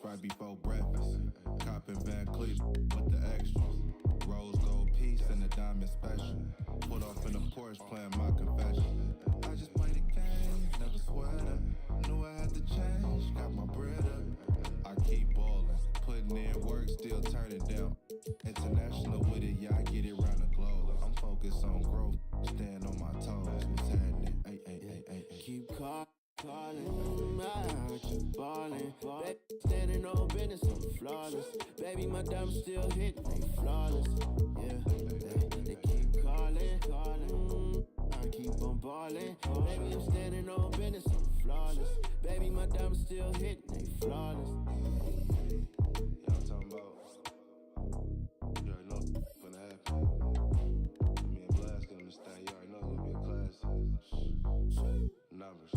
right before breakfast. Copping Van Cleef with the extras. Rose gold piece and a diamond special. Put off in the porch playing my confession. I just play the game, never sweat up. Knew I had to change, got my bread up. I keep ballin', putting in work, still turning down. International with it, yeah, I get it round the globe. I'm focused on growth, stand on my toes. What's happening? Ay. Keep calling, I keep ballin'. Standing on business, I'm flawless. Baby, my diamonds still hitting, they flawless. Yeah, they keep calling, I keep on ballin'. Baby, I'm standing on business, I'm flawless. Baby, my diamonds still hitting, they flawless. Y'all talking about, you already know what's gonna happen. Me and Blast gonna understand, you already know it's gonna be a class. Numbers.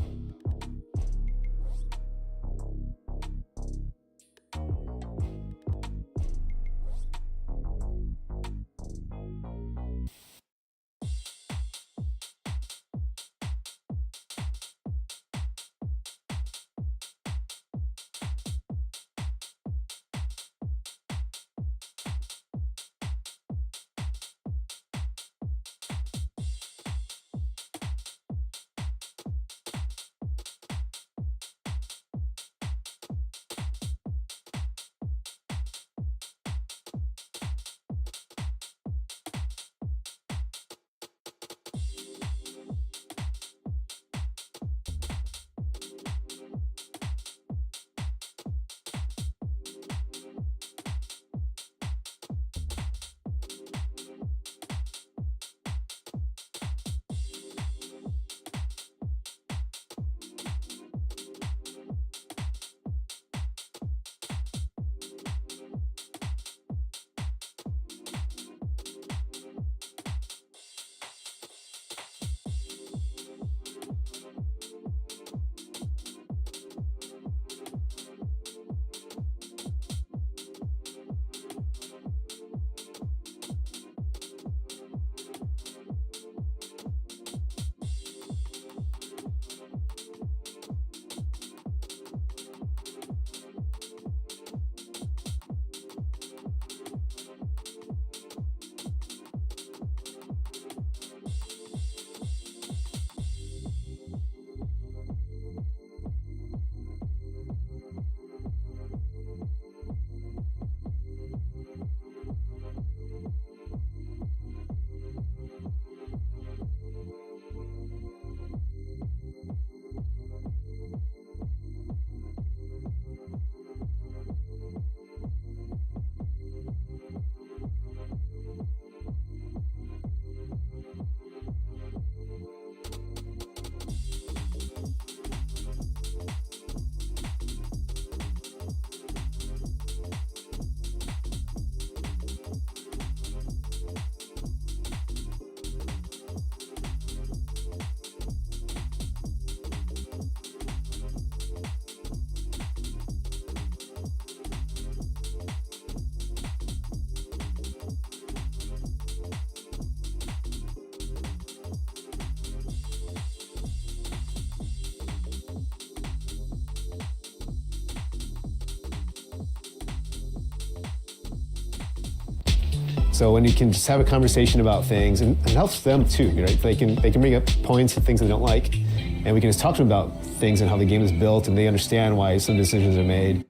So when you can just have a conversation about things, and it helps them too, right? They can bring up points and things they don't like, and we can just talk to them about things and how the game is built, and they understand why some decisions are made.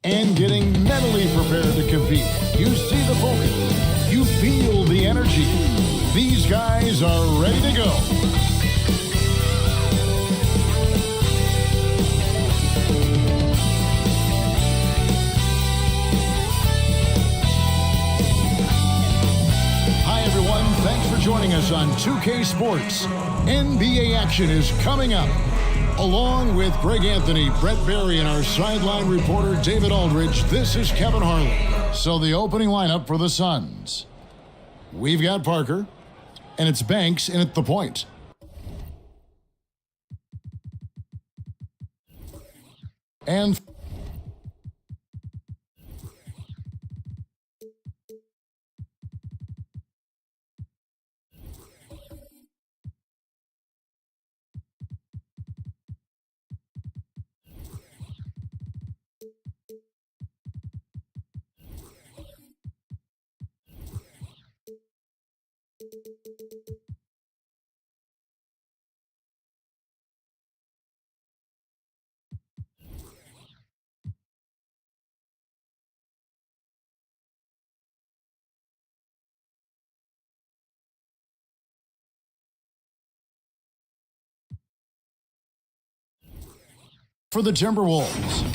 And getting mentally prepared to compete. You see the focus. You feel the energy. These guys are ready to go. Thanks for joining us on 2K Sports. NBA action is coming up. Along with Greg Anthony, Brett Barry, and our sideline reporter David Aldridge, this is Kevin Harlan. So the opening lineup for the Suns. We've got Parker, and it's Banks in at the point. And for the Timberwolves.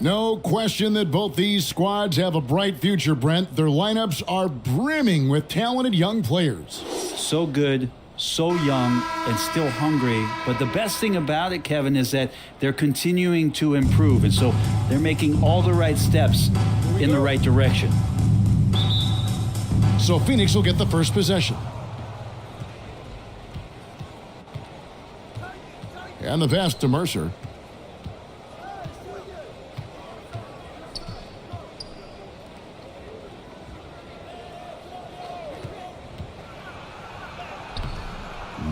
No question that both these squads have a bright future, Brent. Their lineups are brimming with talented young players. So good, so young, and still hungry. But the best thing about it, Kevin, is that they're continuing to improve. And so they're making all the right steps in the right direction. So Phoenix will get the first possession. And the pass to Mercer.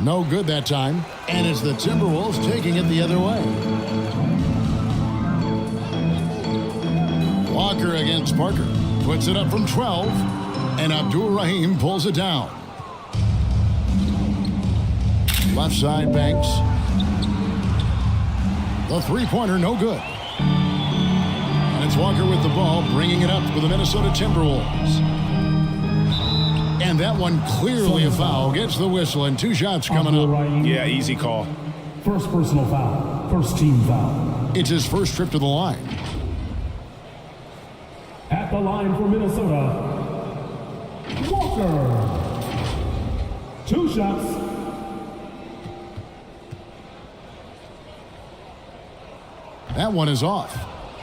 No good that time. And it's the Timberwolves taking it the other way. Walker against Parker. Puts it up from 12. And Abdul-Rahim pulls it down. Left side, Banks. The three-pointer, no good. And it's Walker with the ball, bringing it up for the Minnesota Timberwolves. And that one clearly a foul. Gets the whistle, and 2 shots coming up. Yeah, easy call. First personal foul. First team foul. It's his first trip to the line. At the line for Minnesota, Walker. 2 shots. That one is off.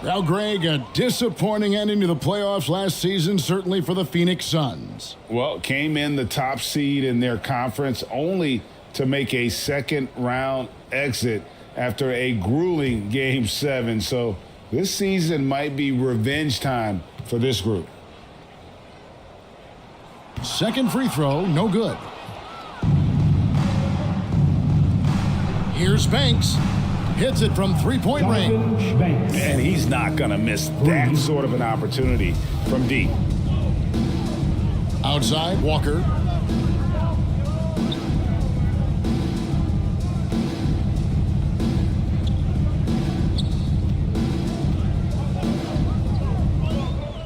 Now, Greg, a disappointing ending to the playoffs last season, certainly for the Phoenix Suns. Well, came in the top seed in their conference only to make a second-round exit after a grueling Game 7. So this season might be revenge time for this group. Second free throw, no good. Here's Banks. Hits it from three-point range. And he's not going to miss that sort of an opportunity from deep. Outside, Walker.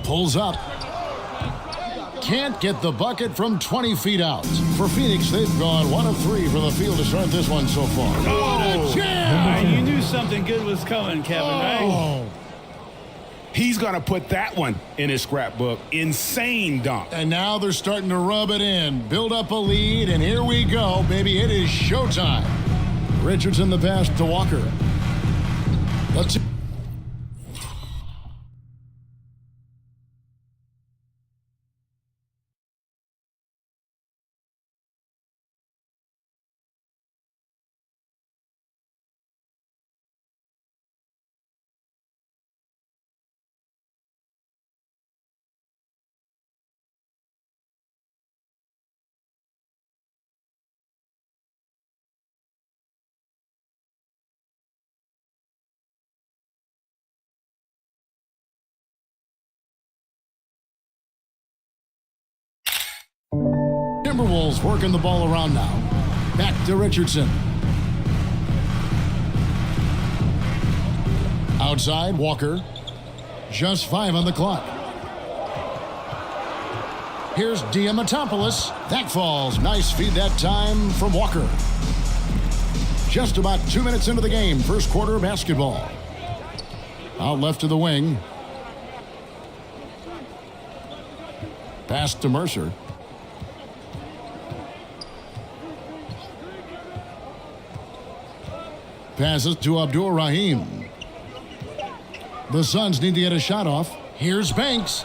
Pulls up. Can't get the bucket from 20 feet out. For Phoenix, they've gone 1 of 3 from the field to start this one so far. Oh, You knew something good was coming, Kevin, right? He's going to put that one in his scrapbook. Insane dunk. And now they're starting to rub it in, build up a lead, and here we go, baby. It is showtime. Richardson the pass to Walker. Timberwolves working the ball around now. Back to Richardson. Outside, Walker. Just 5 on the clock. Here's Diamantopoulos. That falls. Nice feed that time from Walker. Just about 2 minutes into the game. First quarter of basketball. Out left to the wing. Pass to Mercer. Passes to Abdul-Rahim. The Suns need to get a shot off. Here's Banks.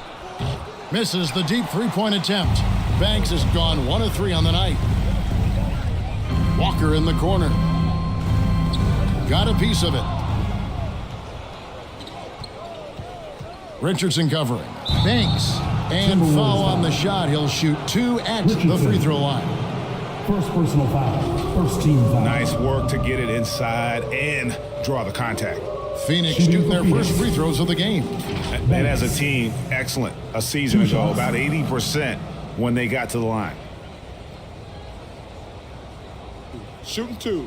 Misses the deep three-point attempt. Banks has gone 1 of 3 on the night. Walker in the corner. Got a piece of it. Richardson covering. Banks. And foul on the shot. He'll shoot 2 at the free throw line. First personal foul. First team foul. Nice work to get it inside and draw the contact. Phoenix shooting their first free throws of the game. And as a team, excellent. A season ago, about 80% when they got to the line. Shooting 2.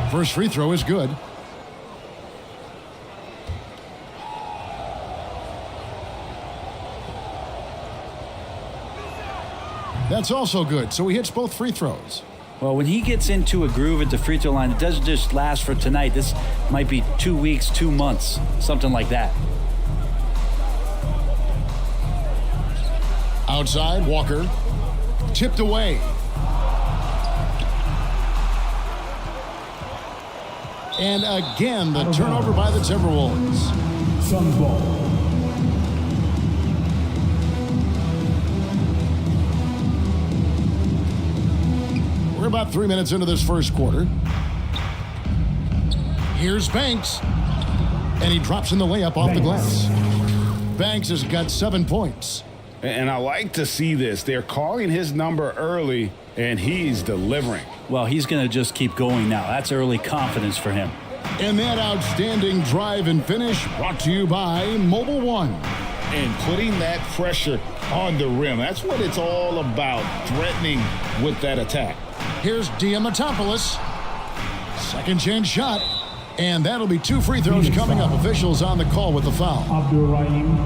First free throw is good. That's also good. So he hits both free throws. Well, when he gets into a groove at the free throw line, it doesn't just last for tonight. This might be 2 weeks, 2 months, something like that. Outside, Walker. Tipped away. And again, the turnover by the Timberwolves. Suns ball. We're about 3 minutes into this first quarter. Here's Banks. And he drops in the layup off the glass. Banks has got 7 points. And I like to see this. They're calling his number early, and he's delivering. Well, he's going to just keep going now. That's early confidence for him. And that outstanding drive and finish brought to you by Mobile One. And putting that pressure on the rim. That's what it's all about, threatening with that attack. Here's Diamatopoulos. Second chance shot. And that'll be 2 free throws coming up. Officials on the call with the foul. Abdur-Rahim.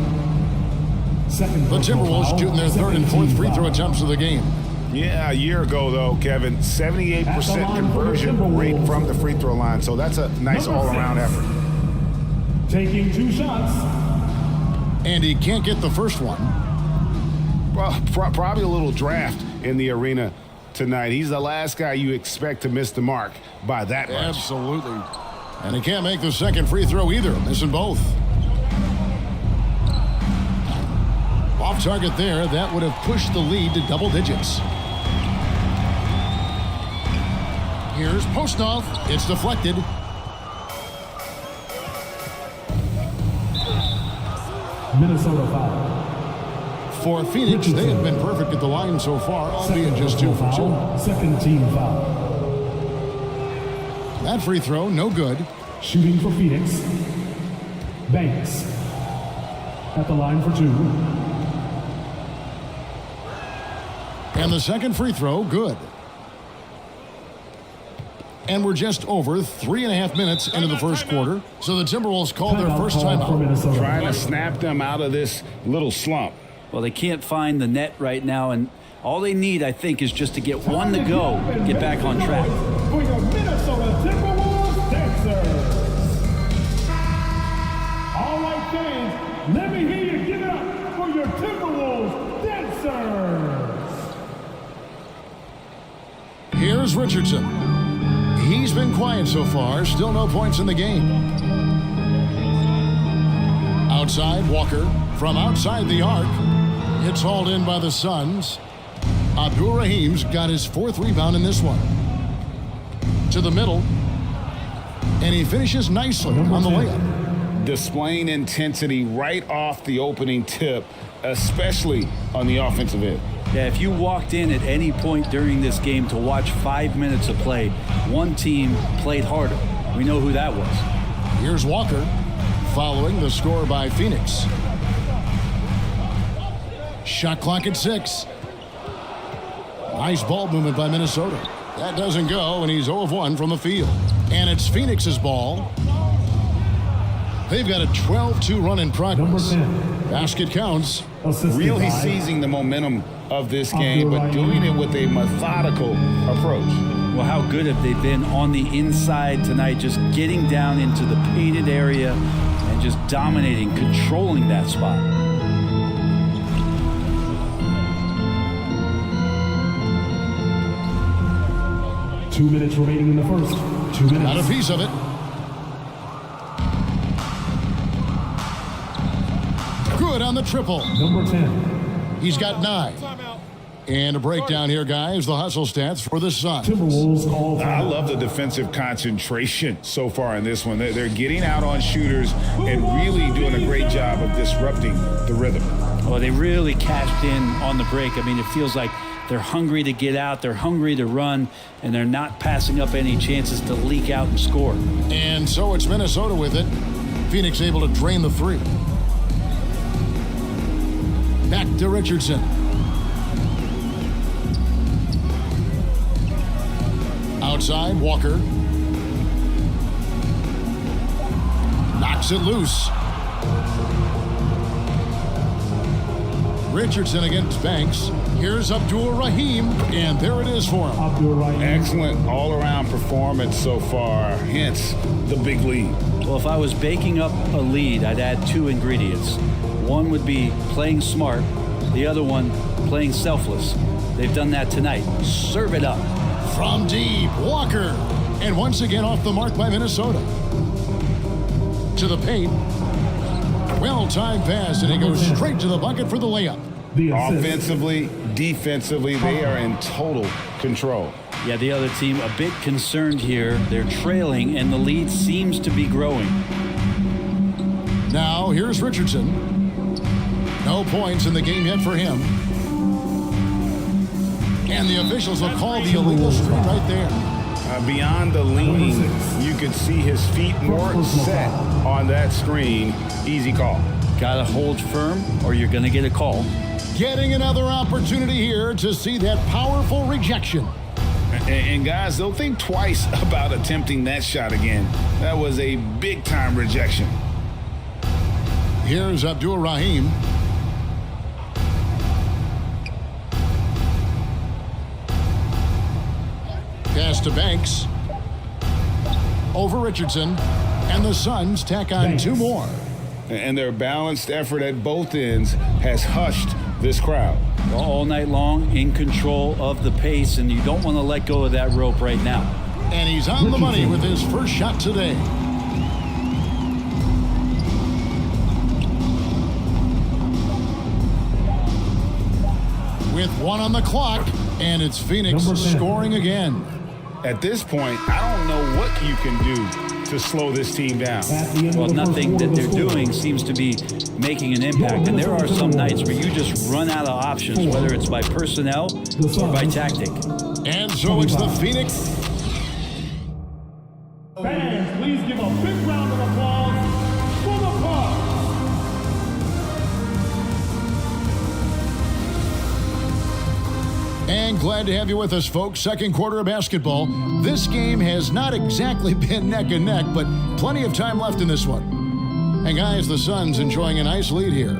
Second The Timberwolves shooting their third and fourth free throw attempts of the game. Yeah, a year ago, though, Kevin, 78% conversion rate from the free throw line. So that's a nice all-around effort. Taking 2 shots. And he can't get the first one. Well, probably a little draft in the arena tonight. He's the last guy you expect to miss the mark by that much. Absolutely. And he can't make the second free throw either, missing both. Off target there, that would have pushed the lead to double digits. Here's Postov. It's deflected. Minnesota foul. For Phoenix, they have been perfect at the line so far, albeit just 2 for 2. Second team foul. That free throw, no good. Shooting for Phoenix. Banks. At the line for 2. And the second free throw, good. And we're just over 3.5 minutes into the first quarter. So the Timberwolves call their first timeout. Trying to snap them out of this little slump. Well, they can't find the net right now, and all they need, I think, is just to get one to go, get back on track. For your Minnesota Timberwolves dancers. All right, fans, let me hear you give it up for your Timberwolves dancers. Here's Richardson. He's been quiet so far, still no points in the game. Outside, Walker. From outside the arc. It's hauled in by the Suns. Abdur-Rahim's got his 4th rebound in this one. To the middle. And he finishes nicely on the layup. Displaying intensity right off the opening tip, especially on the offensive end. Yeah, if you walked in at any point during this game to watch 5 minutes of play, one team played harder. We know who that was. Here's Walker, following the score by Phoenix. Shot clock at 6. Nice ball movement by Minnesota. That doesn't go, and he's 0 of 1 from the field. And it's Phoenix's ball. They've got a 12-2 run in progress. Basket counts. Really seizing the momentum of this game, but doing it with a methodical approach. Well, how good have they been on the inside tonight, just getting down into the painted area and just dominating, controlling that spot. Two minutes remaining in the first. 2 minutes. Not a piece of it. Good on the triple. Number 10. He's got 9. And a breakdown here, guys. The hustle stats for the Suns. Timberwolves call I love the defensive concentration so far in this one. They're getting out on shooters and really doing a great job of disrupting the rhythm. Well, they really cashed in on the break. I mean, it feels like they're hungry to get out, they're hungry to run, and they're not passing up any chances to leak out and score. And so it's Minnesota with it. Phoenix able to drain the 3. Back to Richardson. Outside, Walker. Knocks it loose. Richardson against Banks. Here's Abdul Rahim, and there it is for him. Abdul-Rahim. Excellent all-around performance so far, hence the big lead. Well, if I was baking up a lead, I'd add 2 ingredients. One would be playing smart, the other one playing selfless. They've done that tonight. Serve it up. From deep, Walker. And once again off the mark by Minnesota. To the paint. Well-timed pass, and he goes straight to the bucket for the layup. The assist. Offensively, defensively, they are in total control. Yeah, the other team a bit concerned here. They're trailing, and the lead seems to be growing. Now, here's Richardson. No points in the game yet for him. And the officials will call the illegal screen right there. Beyond the leaning, you could see his feet more set on that screen. Easy call. Gotta hold firm, or you're gonna get a call. Getting another opportunity here to see that powerful rejection. And guys, they'll think twice about attempting that shot again. That was a big-time rejection. Here's Abdul Rahim. Pass to Banks. Over Richardson. And the Suns tack on 2 more. And their balanced effort at both ends has hushed this crowd. All night long, in control of the pace, and you don't want to let go of that rope right now. And he's on the money with his first shot today. With 1 on the clock, and it's Phoenix scoring again. At this point, I don't know what you can do to slow this team down. Well, nothing that they're doing seems to be making an impact. And there are some nights where you just run out of options, whether it's by personnel or by tactic. And so it's the Phoenix. Fans, please give a big round of applause for the Bucks. And glad to have you with us, folks. Second quarter of basketball. This game has not exactly been neck and neck, but plenty of time left in this one. And guys, the Suns enjoying a nice lead here.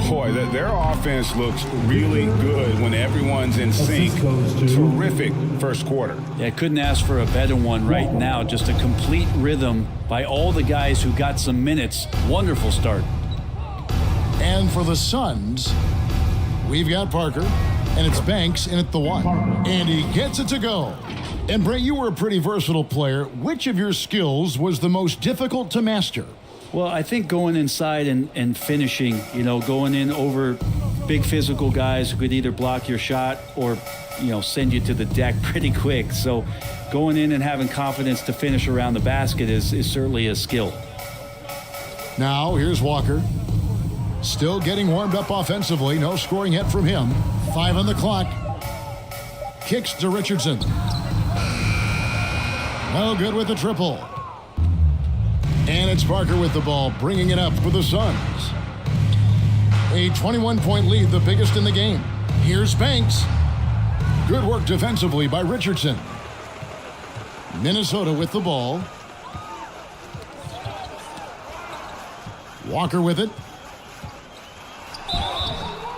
Boy, their offense looks really good when everyone's in sync. Terrific first quarter. Yeah, couldn't ask for a better one right now. Just a complete rhythm by all the guys who got some minutes. Wonderful start. And for the Suns, we've got Parker, and it's Banks in at the 1. And he gets it to go. And Brett, you were a pretty versatile player. Which of your skills was the most difficult to master? Well, I think going inside and finishing, going in over big physical guys who could either block your shot or, send you to the deck pretty quick. So going in and having confidence to finish around the basket is certainly a skill. Now, here's Walker. Still getting warmed up offensively. No scoring yet from him. 5 on the clock. Kicks to Richardson. No good with the triple. And it's Parker with the ball, bringing it up for the Suns. A 21-point lead, the biggest in the game. Here's Banks. Good work defensively by Richardson. Minnesota with the ball. Walker with it.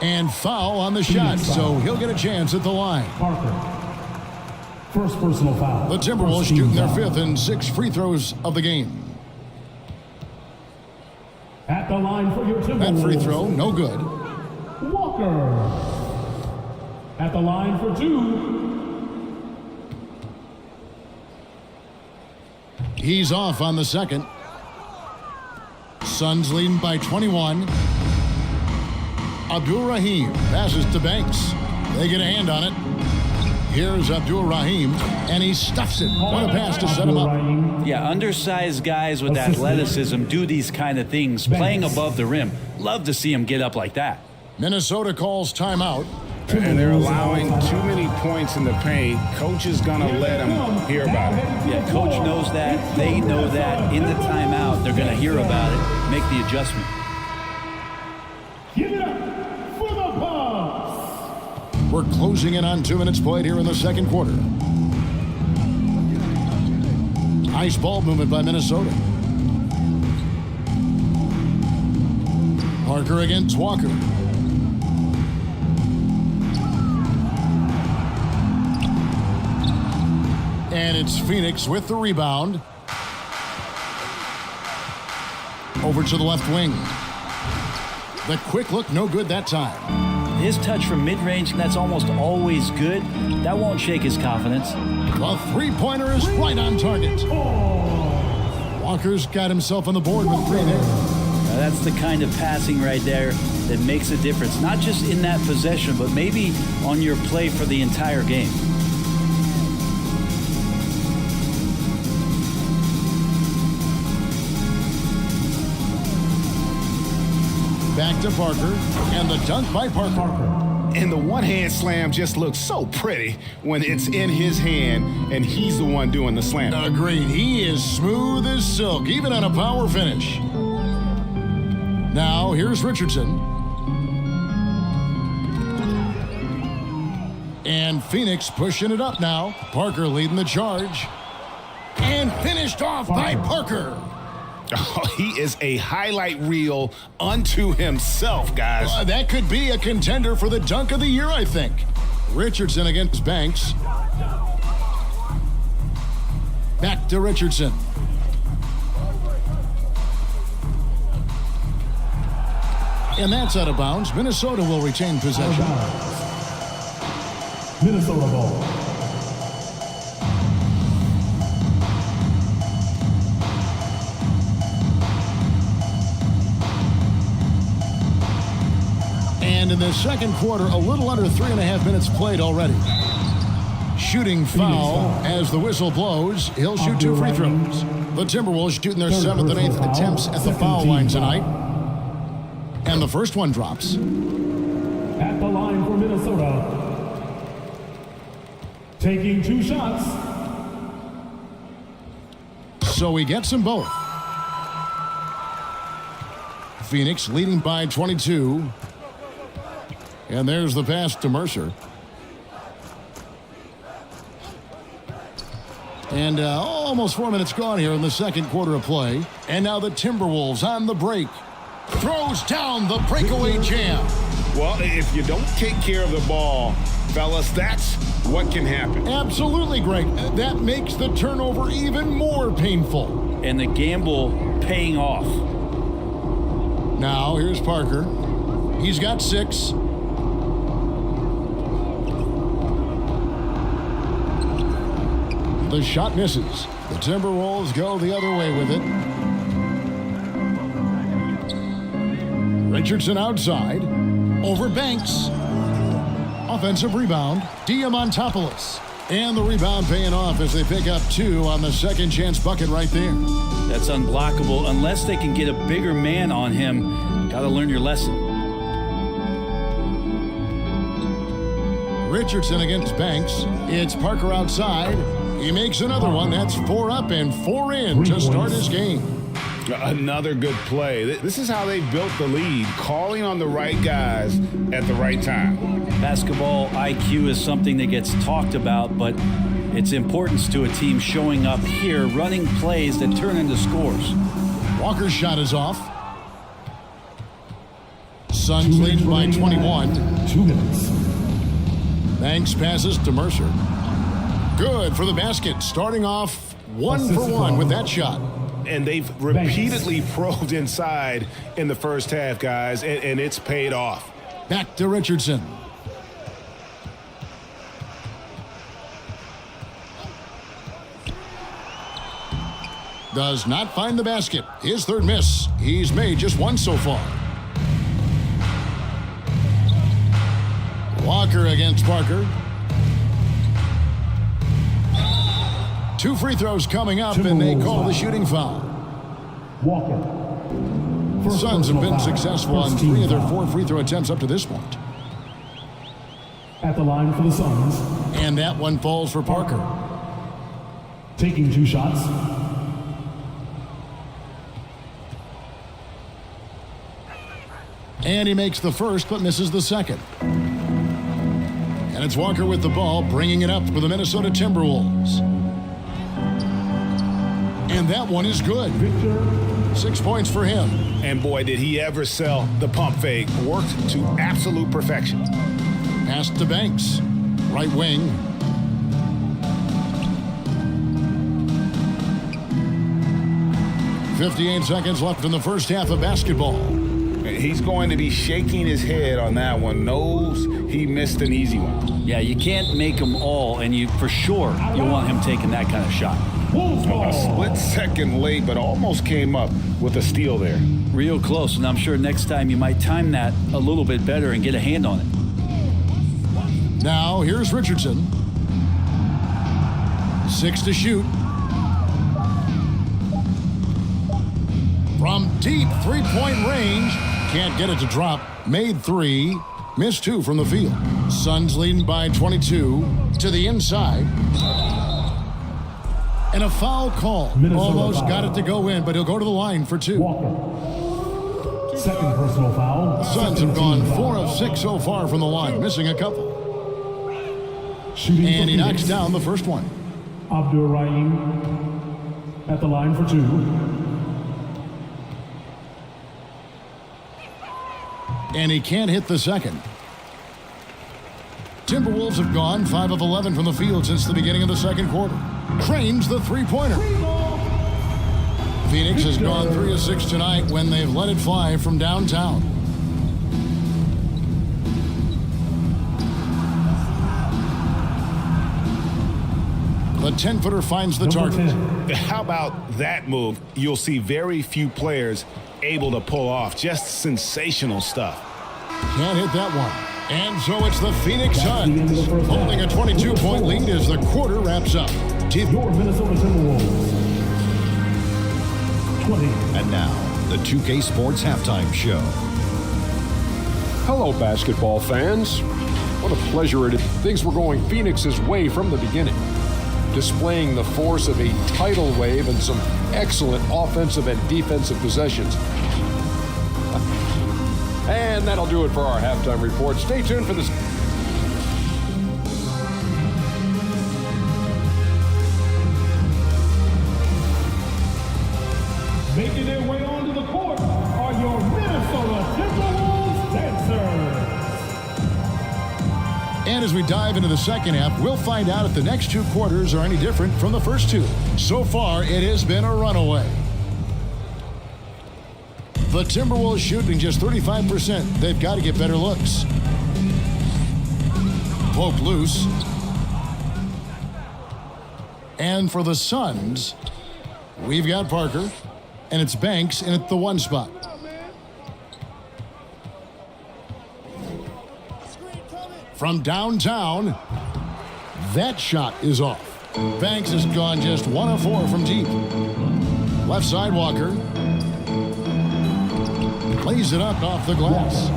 And foul on the shot, so he'll get a chance at the line. Parker. First personal foul. The Timberwolves shooting their 5th and 6th free throws of the game. At the line for your Timberwolves. That free throw, no good. Walker. At the line for 2. He's off on the second. Suns leading by 21. Abdul Rahim passes to Banks. They get a hand on it. Here's Abdul Rahim, and he stuffs it. What a pass to set him up. Yeah, undersized guys with athleticism do these kind of things, playing above the rim. Love to see him get up like that. Minnesota calls timeout. And they're allowing too many points in the paint. Coach is going to let them hear about it. Yeah, coach knows that. They know that. In the timeout, they're going to hear about it, make the adjustment. Give it up for the Bucks. We're closing in on 2 minutes played here in the second quarter. Nice ball movement by Minnesota. Parker against Walker. And it's Phoenix with the rebound. Over to the left wing. The quick look, no good that time. His touch from mid-range, that's almost always good. That won't shake his confidence. The three-pointer is right on target. Walker's got himself on the board with 3 there. Now that's the kind of passing right there that makes a difference, not just in that possession, but maybe on your play for the entire game. Back to Parker, and the dunk by Parker. And the one-hand slam just looks so pretty when it's in his hand and he's the one doing the slam. Agreed. He is smooth as silk, even on a power finish. Now, here's Richardson. And Phoenix pushing it up now. Parker leading the charge. And finished off by Parker. Oh, he is a highlight reel unto himself, guys. That could be a contender for the dunk of the year, I think. Richardson against Banks. Back to Richardson. And that's out of bounds. Minnesota will retain possession. Minnesota ball. And in the second quarter, a little under 3.5 minutes played already. Shooting foul as the whistle blows. He'll shoot 2 free throws. The Timberwolves shooting their 7th and 8th attempts at the foul line tonight. And the first one drops. At the line for Minnesota. Taking 2 shots. So he gets them both. Phoenix leading by 22. And there's the pass to Mercer. And almost 4 minutes gone here in the second quarter of play. And now the Timberwolves on the break. Throws down the breakaway jam. Well, if you don't take care of the ball, fellas, that's what can happen. Absolutely, Greg. That makes the turnover even more painful. And the gamble paying off. Now, here's Parker. He's got 6. The shot misses. The Timberwolves go the other way with it. Richardson outside. Over Banks. Offensive rebound. Diamantopoulos. And the rebound paying off as they pick up 2 on the second chance bucket right there. That's unblockable unless they can get a bigger man on him. Got to learn your lesson. Richardson against Banks. It's Parker outside. He makes another one. That's 4 up and 4 in to start his game. Another good play. This is how they built the lead, calling on the right guys at the right time. Basketball IQ is something that gets talked about, but its importance to a team showing up here, running plays that turn into scores. Walker's shot is off. Suns lead by 21. 2 minutes. Banks passes to Mercer. Good for the basket. Starting off 1 for 1 with that shot. And they've repeatedly probed inside in the first half, guys, and it's paid off. Back to Richardson. Does not find the basket. His third miss. He's made just 1 so far. Walker against Parker. 2 free throws coming up, and they call the shooting foul. Walker. Suns have been successful on 3 of their 4 free throw attempts up to this point. At the line for the Suns. And that one falls for Parker. Taking 2 shots. And he makes the first, but misses the second. And it's Walker with the ball, bringing it up for the Minnesota Timberwolves. And that one is good. 6 points for him. And boy, did he ever sell the pump fake. Worked to absolute perfection. Pass to Banks. Right wing. 58 seconds left in the first half of basketball. He's going to be shaking his head on that one. Knows he missed an easy one. Yeah, you can't make them all, and you for sure you want him taking that kind of shot. A split second late, but almost came up with a steal there. Real close, and I'm sure next time you might time that a little bit better and get a hand on it. Now, here's Richardson. 6 to shoot. From deep three-point range. Can't get it to drop. Made 3. Missed 2 from the field. Suns leading by 22 to the inside. And a foul call. Almost got it to go in, but he'll go to the line for 2. Walker. Second personal foul. The Suns have gone 4 of 6 so far from the line, missing a couple. Shooting And he for knocks Phoenix. down the first one. Abdur-Rahim at the line for 2. And he can't hit the second. Timberwolves have gone 5 of 11 from the field since the beginning of the second quarter. Cranes the three-pointer. Phoenix has gone 3 of 6 tonight when they've let it fly from downtown. The 10-footer finds the target. How about that move? You'll see very few players able to pull off. Just sensational stuff. Can't hit that one. And so it's the Phoenix Suns holding a 22-point lead as the quarter wraps up. Your Minnesota Timberwolves. 20. And now, the 2K Sports Halftime Show. Hello, basketball fans. What a pleasure it is. Things were going Phoenix's way from the beginning, displaying the force of a tidal wave and some excellent offensive and defensive possessions. And that'll do it for our halftime report. Stay tuned for this. Making their way onto the court are your Minnesota Timberwolves dancers. And as we dive into the second half, we'll find out if the next 2 quarters are any different from the first 2. So far, it has been a runaway. The Timberwolves shooting just 35%. They've got to get better looks. Poke loose. And for the Suns, we've got Parker, and it's Banks in at the 1 spot. From downtown, that shot is off. Banks has gone just 1 of 4 from deep. Left side, Walker. Lays it up off the glass.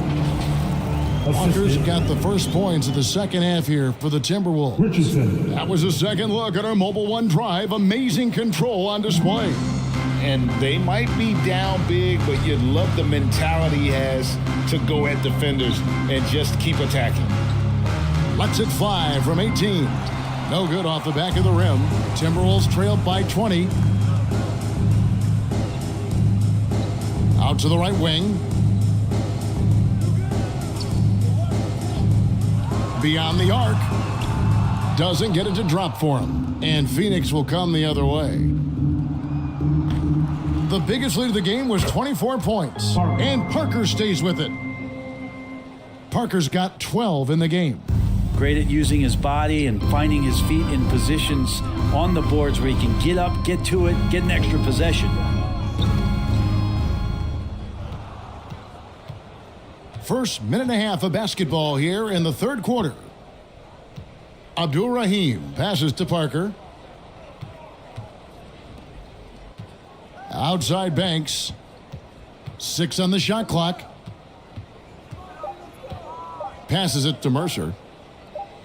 Walker's got the first points of the second half here for the Timberwolves. Richardson. That was a second look at our Mobile One drive. Amazing control on display. And they might be down big, but you'd love the mentality he has to go at defenders and just keep attacking. Lets it fly from 18. No good off the back of the rim. Timberwolves trailed by 20. Out to the right wing. Beyond the arc. Doesn't get it to drop for him. And Phoenix will come the other way. The biggest lead of the game was 24 points. And Parker stays with it. Parker's got 12 in the game. Great at using his body and finding his feet in positions on the boards where he can get up, get to it, get an extra possession. First minute and a half of basketball here in the third quarter. Abdur-Rahim passes to Parker. Outside Banks. 6 on the shot clock. Passes it to Mercer.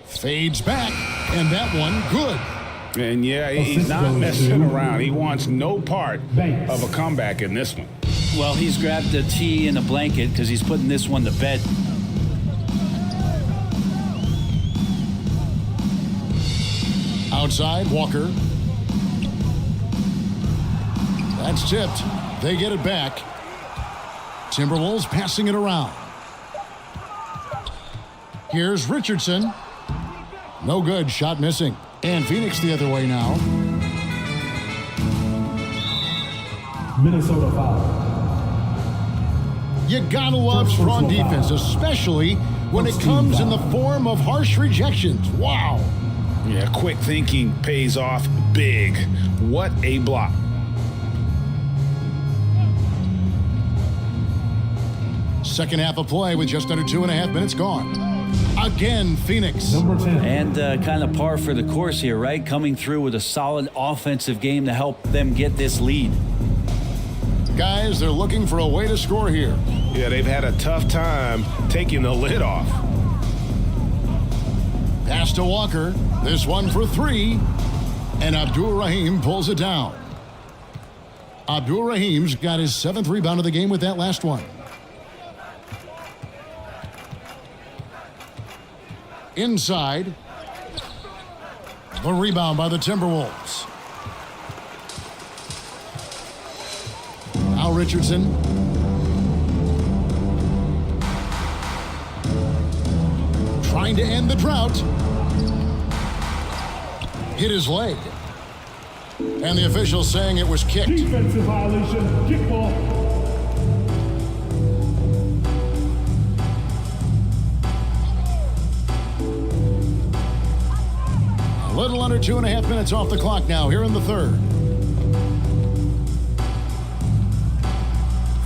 Fades back, and that one good. And yeah, he's not messing around. He wants no part of a comeback in this one. Well, he's grabbed a tee and a blanket because he's putting this one to bed. Outside, Walker. That's tipped. They get it back. Timberwolves passing it around. Here's Richardson. No good. Shot missing. And Phoenix the other way now. Minnesota foul. You gotta love strong defense, especially when it comes in the form of harsh rejections. Wow. Yeah, quick thinking pays off big. What a block. Second half of play with just under 2.5 minutes gone. Again, Phoenix. Number 10. And kind of par for the course here, right? Coming through with a solid offensive game to help them get this lead. Guys, they're looking for a way to score here. Yeah, they've had a tough time taking the lid off. Pass to Walker. This one for 3. And Abdul Rahim pulls it down. Abdul Rahim's got his 7th rebound of the game with that last one. Inside. The rebound by the Timberwolves. Al Richardson. Trying to end the drought. Hit his leg. And the official saying it was kicked. Defensive violation. Kickball. A little under 2.5 minutes off the clock now here in the third.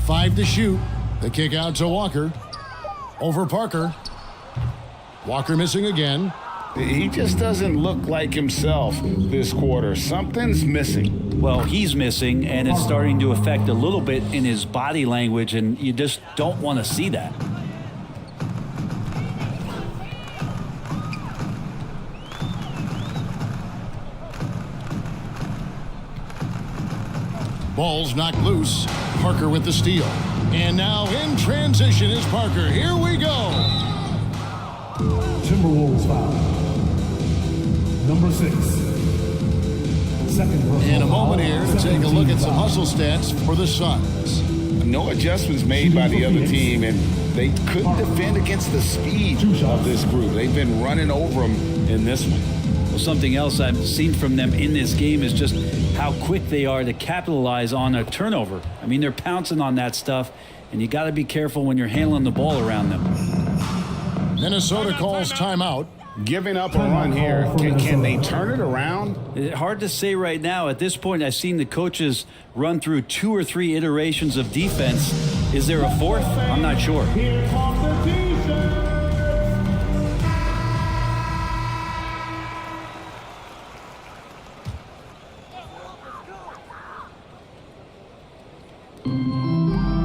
5 to shoot. The kick out to Walker. Over Parker. Walker missing again. He just doesn't look like himself this quarter. Something's missing. Well, he's missing, and it's starting to affect a little bit in his body language, and you just don't want to see that. Ball's knocked loose. Parker with the steal. And now in transition is Parker. Here we go. Timberwolves foul. Number 6. Second personal In a moment foul. here to take a look at some hustle stats for the Suns. No adjustments made by the other team, and they couldn't defend against the speed of this group. They've been running over them in this one. Well, something else I've seen from them in this game is just how quick they are to capitalize on a turnover. I mean, they're pouncing on that stuff, and you got to be careful when you're handling the ball around them. Minnesota calls timeout. Giving up a run here. Can they turn it around? It's hard to say right now. At this point, I've seen the coaches run through 2 or 3 iterations of defense. Is there a fourth? I'm not sure. Here comes the T-shirt.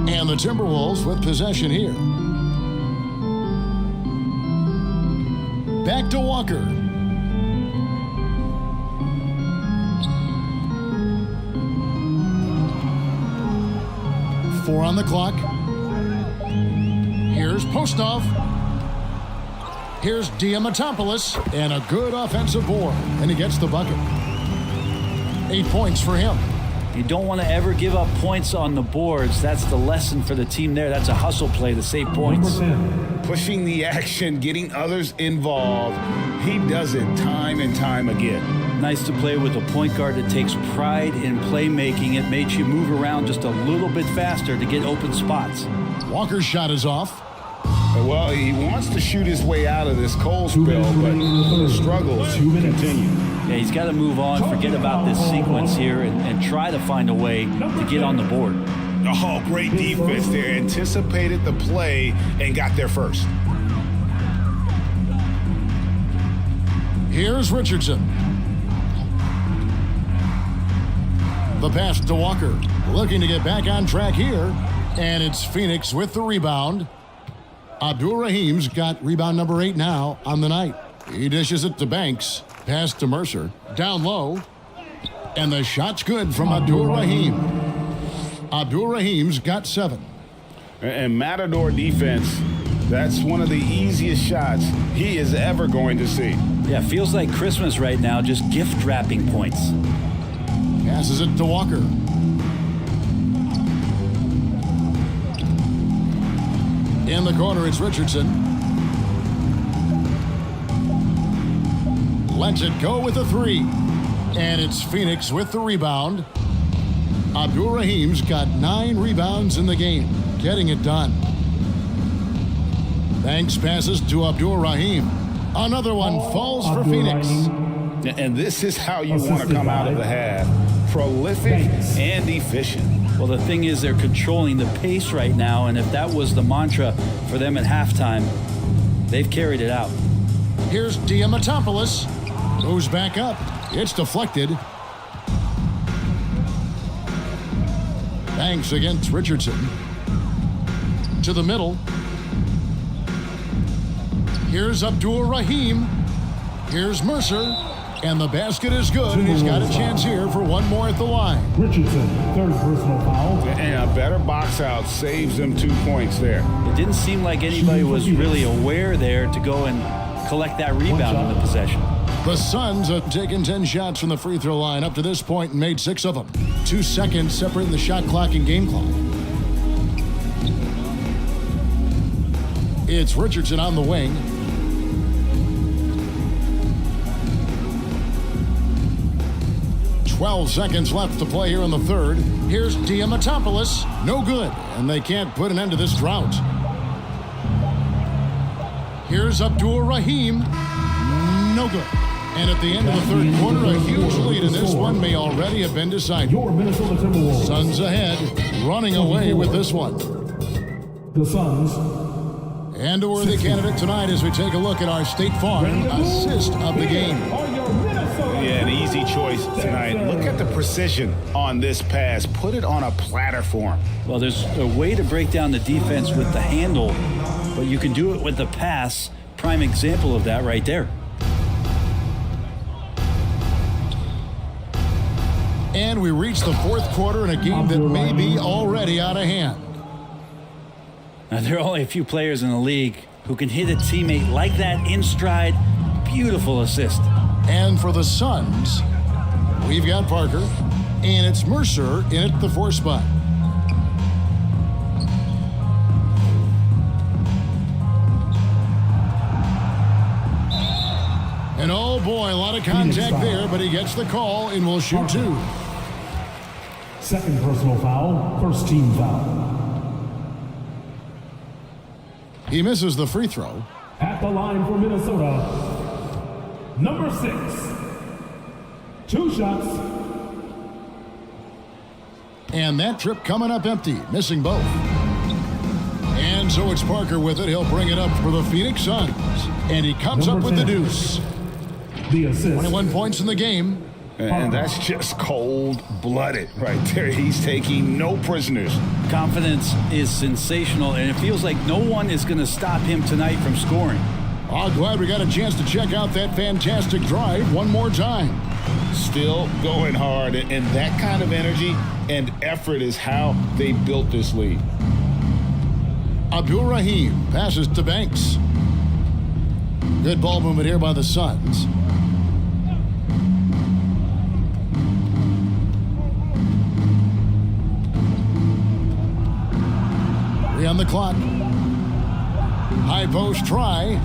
And the Timberwolves with possession here. Back to Walker. Four on the clock. Here's Postov. Here's Diamatopoulos. And a good offensive board. And he gets the bucket. 8 points for him. You don't want to ever give up points on the boards. That's the lesson for the team there. That's a hustle play to save points. Pushing the action, getting others involved. He does it time and time again. Nice to play with a point guard that takes pride in playmaking. It makes you move around just a little bit faster to get open spots. Walker's shot is off. Well, he wants to shoot his way out of this cold spell, but the struggles continue. Yeah, he's got to move on, forget about this sequence here, and try to find a way to get on the board. Oh, great defense there. Anticipated the play and got there first. Here's Richardson. The pass to Walker. Looking to get back on track here. And it's Phoenix with the rebound. Abdul Rahim's got rebound number 8 now on the night. He dishes it to Banks. Pass to Mercer. Down low. And the shot's good from Abdul Rahim. Abdul Rahim's got 7. And Matador defense, that's one of the easiest shots he is ever going to see. Yeah, feels like Christmas right now, just gift wrapping points. Passes it to Walker. In the corner, it's Richardson. Lets it go with a 3. And it's Phoenix with the rebound. Abdul Rahim's got 9 rebounds in the game, getting it done. Banks passes to Abdul Rahim. Another one falls for Phoenix. And this is how you want to come out of the half. Prolific and efficient. Well, the thing is they're controlling the pace right now, and if that was the mantra for them at halftime, they've carried it out. Here's Diamatopoulos. Goes back up. It's deflected. Banks against Richardson. To the middle. Here's Abdul Rahim. Here's Mercer. And the basket is good. And he's got a chance here for one more at the line. Richardson, third personal foul. And a better box out saves them 2 points there. It didn't seem like anybody was really aware there to go and collect that rebound on the possession. The Suns have taken 10 shots from the free throw line up to this point and made 6 of them. 2 seconds separating the shot clock and game clock. It's Richardson on the wing. "12 seconds left to play here in the third. Here's Diamatopoulos. No good, and they can't put an end to this drought. Here's Abdul Rahim. No good. And at the end of the third quarter, a huge lead in this one may already have been decided. Your Minnesota Timberwolves. Suns ahead, running away with this one. The Suns. And a worthy candidate tonight as we take a look at our State Farm assist of the game. Yeah, an easy choice tonight. Look at the precision on this pass. Put it on a platter for him. Well, there's a way to break down the defense with the handle, but you can do it with the pass. Prime example of that right there. And we reach the fourth quarter in a game that may be already out of hand. Now, there are only a few players in the league who can hit a teammate like that in stride. Beautiful assist. And for the Suns, we've got Parker, and it's Mercer in at the 4 spot. And oh boy, a lot of contact there, but he gets the call and will shoot 2. Second personal foul, first team foul. He misses the free throw. At the line for Minnesota, number 6. 2 shots. And that trip coming up empty, missing both. And so it's Parker with it. He'll bring it up for the Phoenix Suns. And he comes up with the deuce. The assist. 21 points in the game. And that's just cold-blooded right there. He's taking no prisoners. Confidence is sensational, and it feels like no one is going to stop him tonight from scoring. Oh, glad we got a chance to check out that fantastic drive one more time. Still going hard, and that kind of energy and effort is how they built this lead. Abdul Rahim passes to Banks. Good ball movement here by the Suns. On the clock. High post try.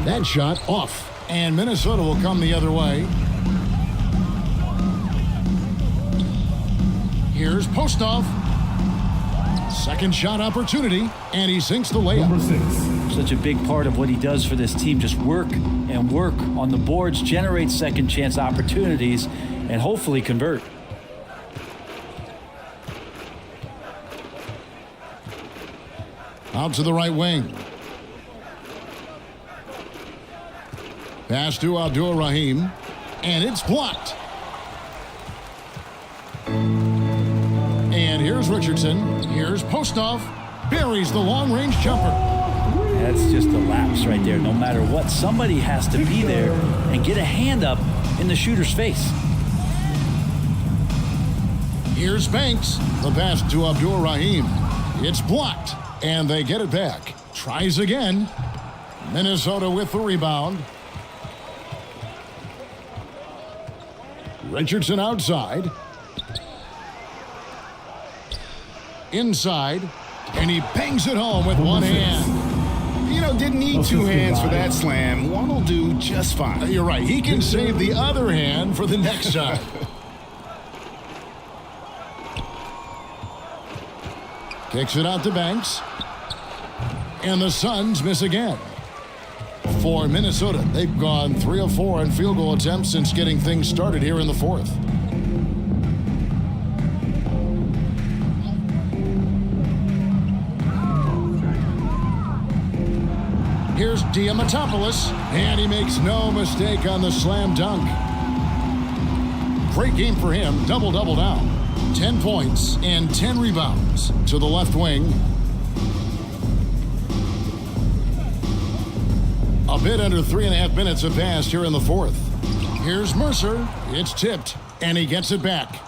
That shot off. And Minnesota will come the other way. Here's Postov. Second shot opportunity. And he sinks the layup. Number 6. Such a big part of what he does for this team. Just work and work on the boards, generate second chance opportunities, and hopefully convert. Out to the right wing. Pass to Abdul Rahim. And it's blocked. And here's Richardson. Here's Postov. Buries the long-range jumper. That's just a lapse right there. No matter what, somebody has to be there and get a hand up in the shooter's face. Here's Banks. The pass to Abdul Rahim. It's blocked. And they get it back. Tries again. Minnesota with the rebound. Richardson outside. Inside. And he bangs it home with one hand. You know, didn't need 2 hands for that slam. One will do just fine. You're right. He can save the other hand for the next time. Kicks it out to Banks. And the Suns miss again. For Minnesota, they've gone 3 of 4 on field goal attempts since getting things started here in the fourth. Here's Diamatopoulos, and he makes no mistake on the slam dunk. Great game for him, double-double now. 10 points and 10 rebounds to the left wing. A bit under 3.5 minutes have passed here in the fourth. Here's Mercer. It's tipped, and he gets it back.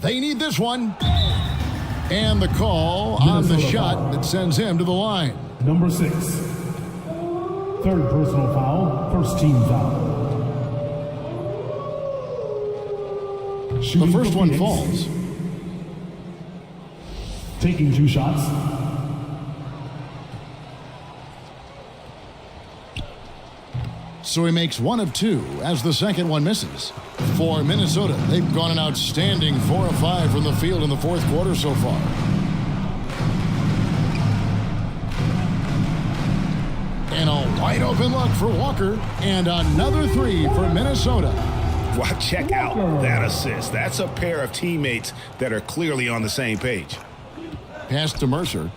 They need this one. And the call on the shot that sends him to the line. Number 6. Third personal foul, first team foul. The first one falls. Taking 2 shots. So he makes 1 of 2 as the second one misses. For Minnesota, they've gone an outstanding 4 of 5 from the field in the fourth quarter so far. And a wide open look for Walker, and another 3 for Minnesota. Well, check out that assist. That's a pair of teammates that are clearly on the same page. Pass to Mercer.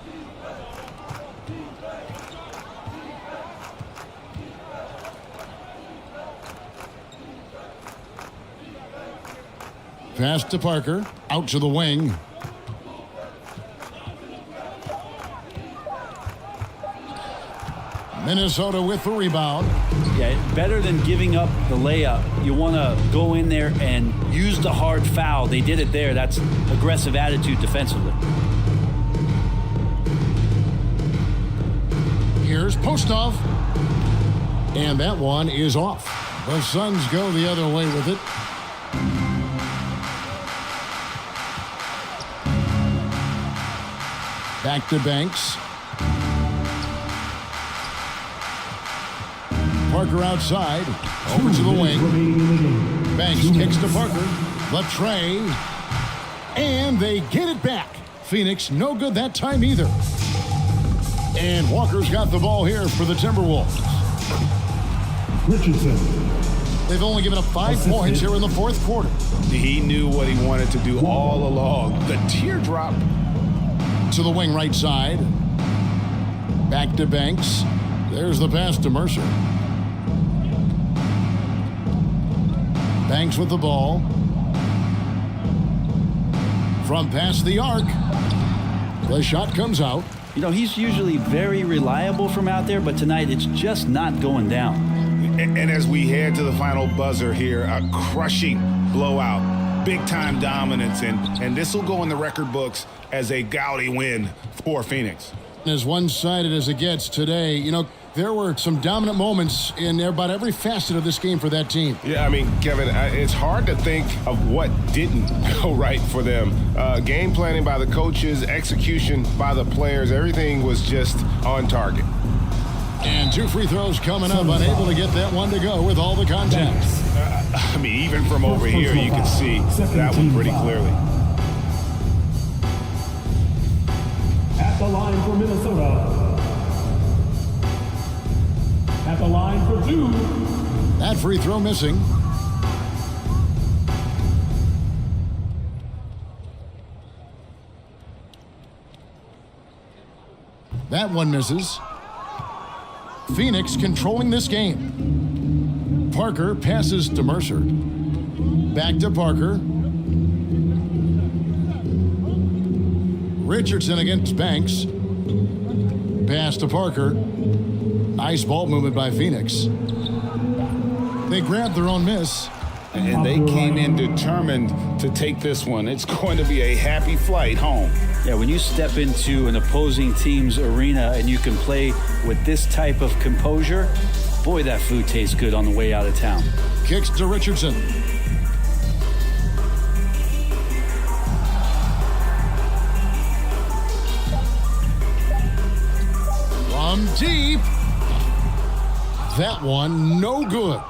Pass to Parker. Out to the wing. Minnesota with the rebound. Yeah, better than giving up the layup. You want to go in there and use the hard foul. They did it there. That's aggressive attitude defensively. Here's Postov. And that one is off. The Suns go the other way with it. Back to Banks. Parker outside. Over to the wing. Banks kicks to Parker. The tray. And they get it back. Phoenix no good that time either. And Walker's got the ball here for the Timberwolves. Richardson. They've only given up 5 points here in the fourth quarter. He knew what he wanted to do all along. The teardrop. To the wing right side. Back to Banks. There's the pass to Mercer. Banks with the ball. From past the arc. The shot comes out. You know, he's usually very reliable from out there, but tonight it's just not going down. And as we head to the final buzzer here, a crushing blowout, big-time dominance, and this will go in the record books as a gaudy win for Phoenix. As one-sided as it gets today, you know, there were some dominant moments in about every facet of this game for that team. Yeah, I mean, Kevin, it's hard to think of what didn't go right for them. Game planning by the coaches, execution by the players, everything was just on target. And 2 free throws coming up, unable to get that one to go with all the contact. I mean, even from over here, you can see that one pretty clearly. At the line for Minnesota. At the line for 2. That free throw missing. That one misses. Phoenix controlling this game. Parker passes to Mercer. Back to Parker. Richardson against Banks. Pass to Parker. Nice ball movement by Phoenix. They grabbed their own miss. And they came in determined to take this one. It's going to be a happy flight home. Yeah, when you step into an opposing team's arena and you can play with this type of composure, boy, that food tastes good on the way out of town. Kicks to Richardson. From deep. That one no good.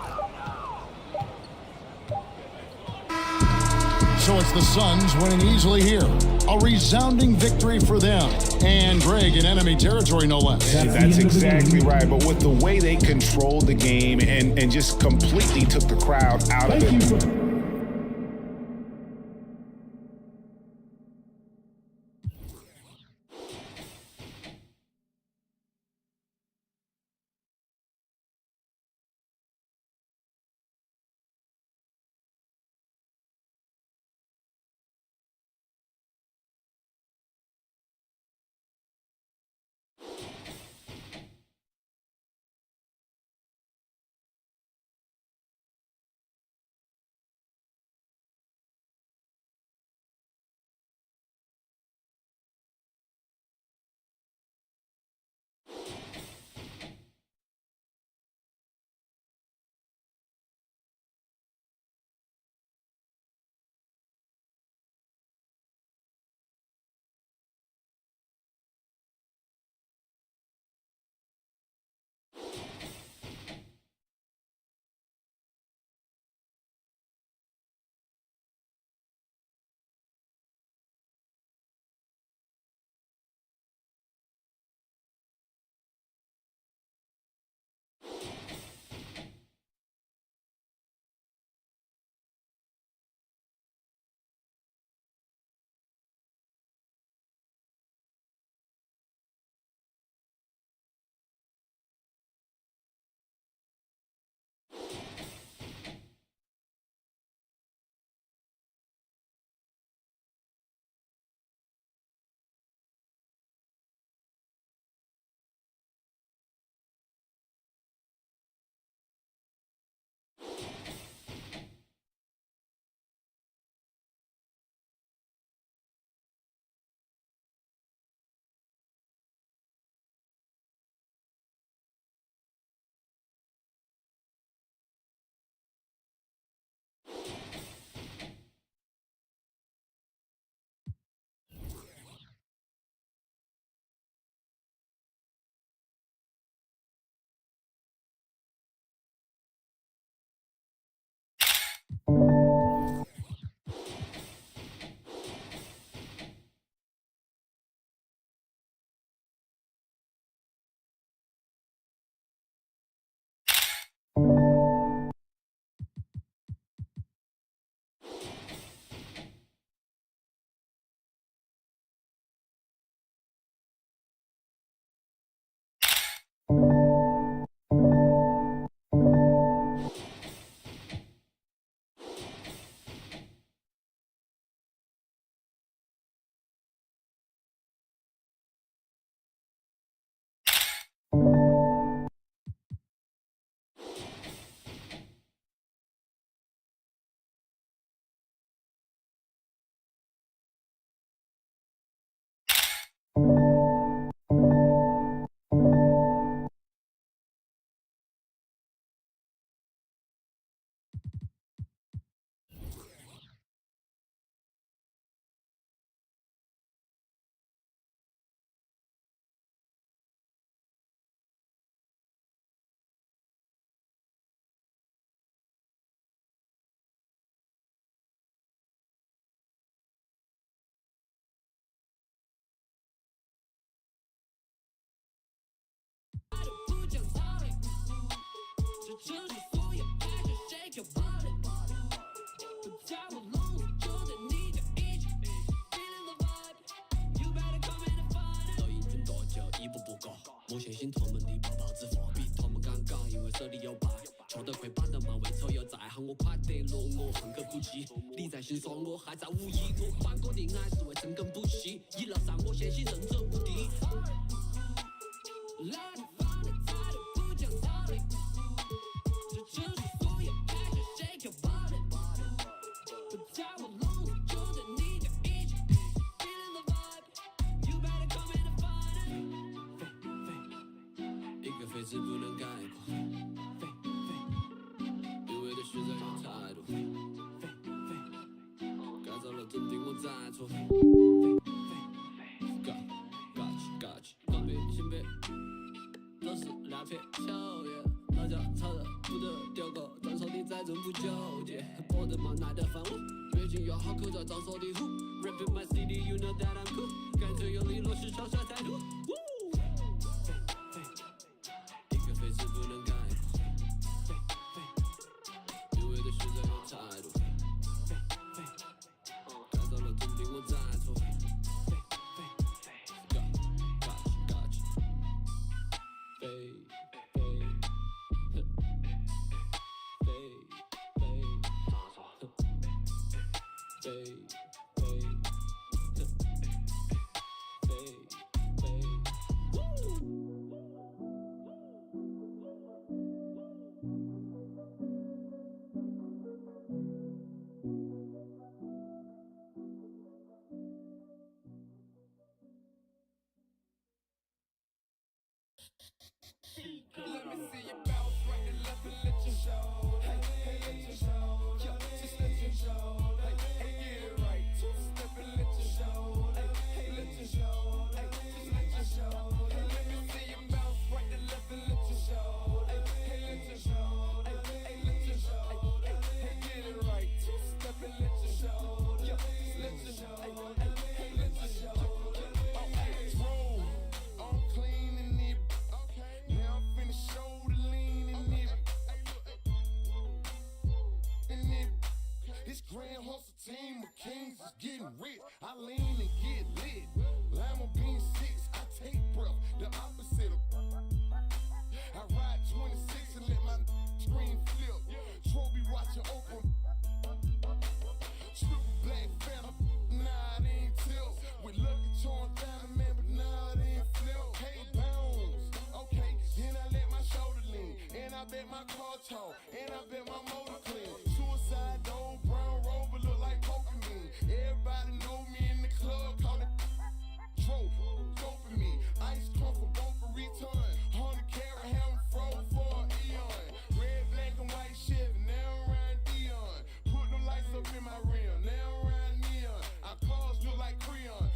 it's the Suns winning easily here. A resounding victory for them. And Greg in enemy territory, no less. That's exactly right. But with the way they controlled the game and just completely took the crowd out of it. 近要好口罩照手的虎 Rapping my city you know that I'm cool 干脆用力落实嘲笑态度一个飞字不能改因为对选择有态度改造了注定我在错Let me see you bounce right and left and let you show. Hey, hey, let you show. Yeah, just let you show. Hey, hey, get it right. Two step and let you show. Hey, hey, let you show. Hey, just let you show. Hey, let me see you bounce right and left and let you show. Hey, hey, let you show. Hey, hey, let you show. Hey, hey, get it right. Two step and let you show. Yeah, just let you show. Hey, hey, hey, let you show. Oh, hey, roll. I'm clean and it. Now I'm finna show the lean in it. This grand hustle team of kings is getting rich. I lean and get lit. Lima bean 6, I take breath. The opposite of. I ride 26 and let my screen flip. Trophy watching open. Triple black phantom. Nah, it ain't tilt. With lucky charms down man, but nah, it ain't flip. Hey, bounce. Okay, then I let my shoulder lean. And I bet my car tall. And I bet my motor clean. Suicide door, brown rover look like Pokemon. Everybody know me in the club, call it Trope, dopamine. Ice come from both for return. 100 carat ham froze for an eon. Red, black, and white Chevy, now I'm around Dion. Put them lights up in my rim, now I'm around neon. Our cars look like Creon.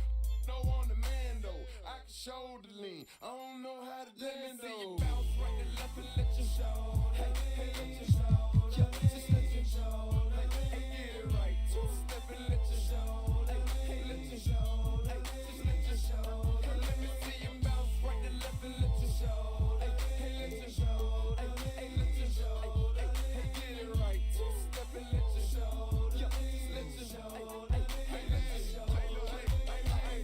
No on the man though, I can shoulder lean. I don't know how to dance though. Let me see you bounce right and left and let you show. Hey, hey, let you show. Yeah, just let you show. Hey, hey, get it right. Two step and let you show. Hey, hey, let you show. Hey, just let you show. Hey, let me see you bounce right and left and let you show. Hey, hey, let you show. Hey, hey, let you show. Hey, hey, get it right. Two step and let you show. Yeah, just let you show. Hey, hey, let you show.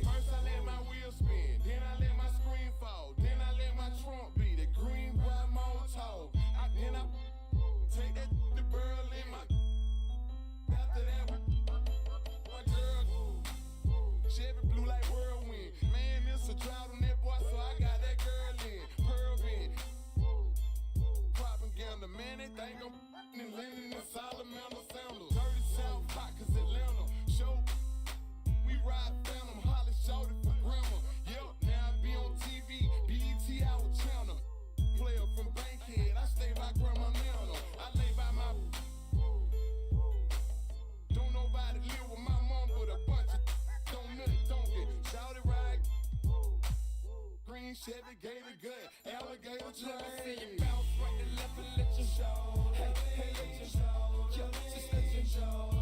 First I let my wheel spin, then I let my screen fall, then I let my trunk be the green boy motor. Then I take that the burl in my. After that, my girl Chevy blue like whirlwind. Man, it's a drought on that boy, so I got that girl in pearl bin. Propaganda, man, they think I'm in Lennon and Salamander sandals. Dirty South hot 'cause Atlanta show. We ride Phantom, Holly shouted for grandma. Yep, now I be on TV, BET our channel. Player from Bankhead, I stay by Grandma Nana. I lay by my. Don't nobody live with my mom, but a bunch of don't get shouted right. Green Chevy, gator gut, alligator train. Let me see you bounce right and left and let you show. Hey, hey, let you show. Yeah, just let you show.